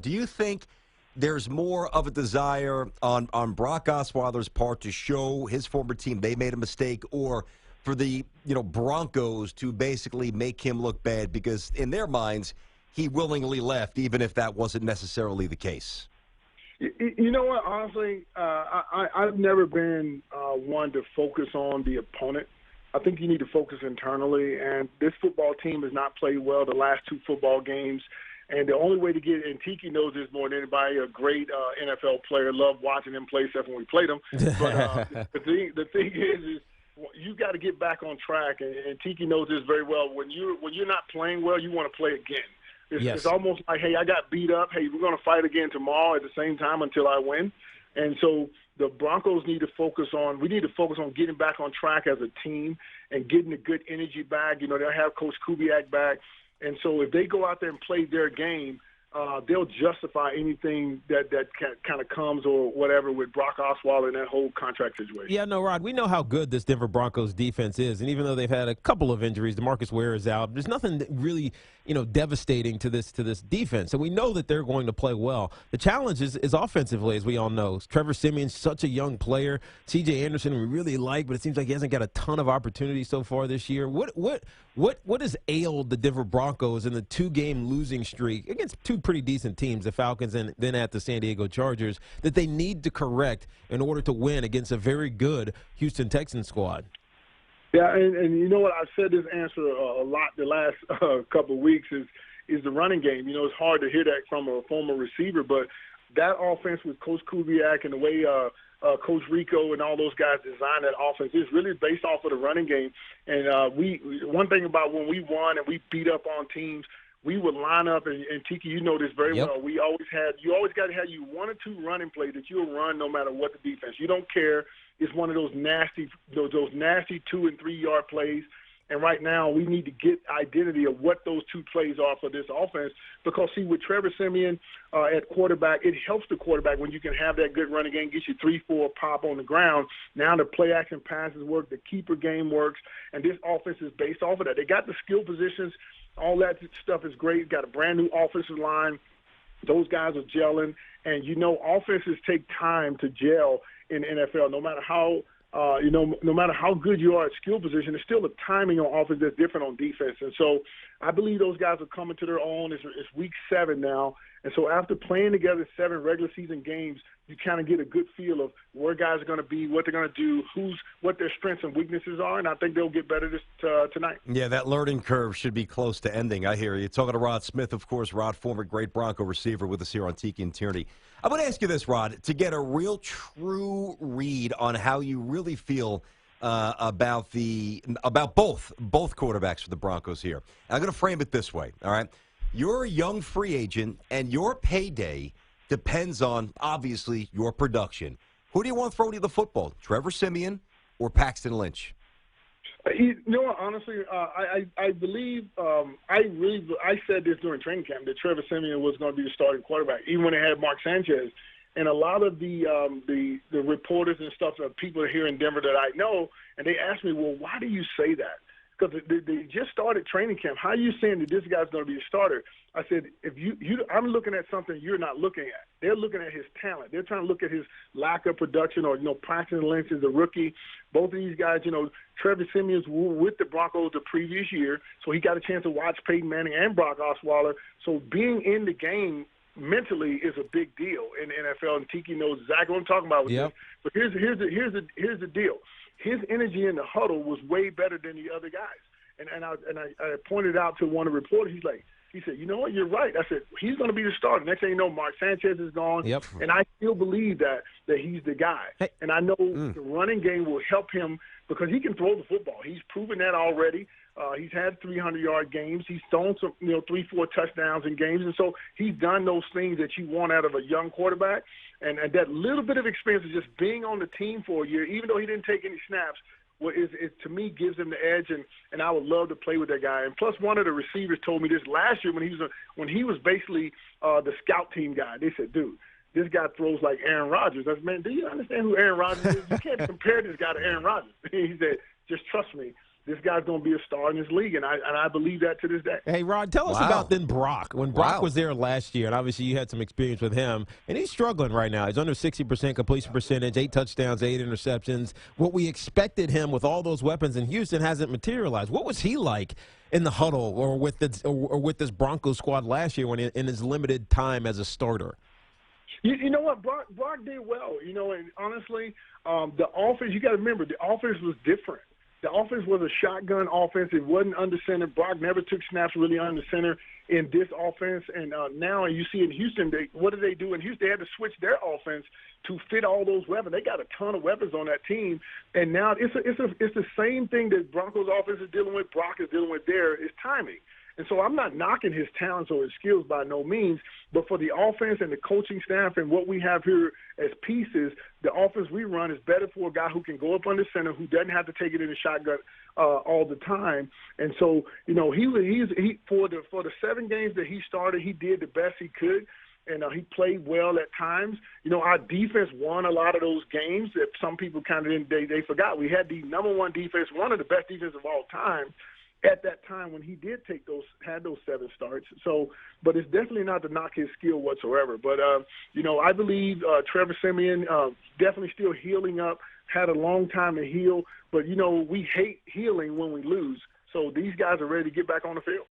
Do you think there's more of a desire on Brock Osweiler's part to show his former team they made a mistake, or for the Broncos to basically make him look bad because in their minds he willingly left, even if that wasn't necessarily the case? You know what? Honestly, I've never been one to focus on the opponent. I think you need to focus internally, and this football team has not played well the last 2 football games. And the only way to get – and Tiki knows this more than anybody, a great NFL player. Love watching him play, except when we played him. But the thing is you got to get back on track, and Tiki knows this very well. When you're not playing well, you want to play again. It's almost like, hey, I got beat up. Hey, we're going to fight again tomorrow at the same time until I win. And so the Broncos need to focus on – we need to focus on getting back on track as a team and getting the good energy back. They'll have Coach Kubiak back. And so if they go out there and play their game, they'll justify anything that kind of comes or whatever with Brock Osweiler and that whole contract situation. Yeah, no, Rod, we know how good this Denver Broncos defense is. And even though they've had a couple of injuries, DeMarcus Ware is out, there's nothing that really, devastating to this defense. So we know that they're going to play well. The challenge is offensively, as we all know. Trevor Siemian's such a young player. C.J. Anderson we really like, but it seems like he hasn't got a ton of opportunities so far this year. What has ailed the Denver Broncos in the 2-game losing streak against 2 pretty decent teams, the Falcons and then at the San Diego Chargers, that they need to correct in order to win against a very good Houston Texans squad? Yeah, and you know what? I've said this answer a lot the last couple of weeks is the running game. It's hard to hear that from a former receiver, but that offense with Coach Kubiak and the way Coach Rico and all those guys designed that offense is really based off of the running game. And one thing about when we won and we beat up on teams, we would line up, and Tiki, you know this very well. You always got to have 1 or 2 running plays that you'll run no matter what the defense. You don't care. It's one of those nasty 2 and 3 yard plays. And right now we need to get identity of what those 2 plays are for this offense because, see, with Trevor Siemian at quarterback, it helps the quarterback when you can have that good running game, get you 3-4 pop on the ground. Now the play-action passes work, the keeper game works, and this offense is based off of that. They got the skill positions. All that stuff is great. Got a brand-new offensive line. Those guys are gelling. And, offenses take time to gel in the NFL. No matter how no matter how good you are at skill position, there's still a timing on offense that's different on defense. And so I believe those guys are coming to their own. It's week 7 now. And so after playing together 7 regular season games, you kind of get a good feel of where guys are going to be, what they're going to do, what their strengths and weaknesses are, and I think they'll get better tonight. Yeah, that learning curve should be close to ending. I hear you. Talking to Rod Smith, of course. Rod, former great Bronco receiver with us here on Tiki and Tierney. I want to ask you this, Rod, to get a real true read on how you really feel about both quarterbacks for the Broncos here. I'm going to frame it this way, all right? You're a young free agent, and your payday depends on, obviously, your production. Who do you want throwing you the football, Trevor Siemian or Paxton Lynch? Honestly, I believe I said this during training camp that Trevor Siemian was going to be the starting quarterback, even when they had Mark Sanchez. And a lot of the reporters and stuff, people here in Denver that I know, and they asked me, well, why do you say that? Because they just started training camp. How are you saying that this guy's going to be a starter? I said, I'm looking at something you're not looking at. They're looking at his talent. They're trying to look at his lack of production or, Paxton Lynch is a rookie. Both of these guys, Trevor Siemian's with the Broncos the previous year, so he got a chance to watch Peyton Manning and Brock Osweiler. So being in the game mentally is a big deal in the NFL, and Tiki knows exactly what I'm talking about with this. But here's the deal. His energy in the huddle was way better than the other guys. And I pointed out to one of the reporters, he said, you know what, you're right. I said, he's going to be the starter. Next thing you know, Mark Sanchez is gone. And I still believe that he's the guy. Hey. And I know the running game will help him because he can throw the football. He's proven that already. He's had 300-yard games. He's thrown some, 3-4 touchdowns in games. And so he's done those things that you want out of a young quarterback. And that little bit of experience of just being on the team for a year, even though he didn't take any snaps, to me gives him the edge, and I would love to play with that guy. And plus, one of the receivers told me this last year when he was basically the scout team guy. They said, dude, this guy throws like Aaron Rodgers. I said, man, do you understand who Aaron Rodgers is? You can't compare this guy to Aaron Rodgers. He said, just trust me. this guy's going to be a star in this league, and I believe that to this day. Hey, Rod, tell us about then Brock. When Brock was there last year, and obviously you had some experience with him, and he's struggling right now. He's under 60% completion percentage, 8 touchdowns, 8 interceptions. What we expected him with all those weapons in Houston hasn't materialized. What was he like in the huddle or with this Broncos squad last year when in his limited time as a starter? You know what? Brock did well. And honestly, the offense, you got to remember, the offense was different. The offense was a shotgun offense. It wasn't under center. Brock never took snaps really under center in this offense. And now you see in Houston, what do they do in Houston? They had to switch their offense to fit all those weapons. They got a ton of weapons on that team. And now it's the same thing that Broncos offense is dealing with, Brock is dealing with there, is timing. And so I'm not knocking his talents or his skills by no means, but for the offense and the coaching staff and what we have here as pieces, the offense we run is better for a guy who can go up under center, who doesn't have to take it in the shotgun all the time. And so, he for the 7 games that he started, he did the best he could. And he played well at times. Our defense won a lot of those games that some people kind of they forgot. We had the number 1 defense, one of the best defenses of all time, at that time when he did had those 7 starts. So, but it's definitely not to knock his skill whatsoever. But, I believe Trevor Siemian definitely still healing up, had a long time to heal. But, we hate healing when we lose. So these guys are ready to get back on the field.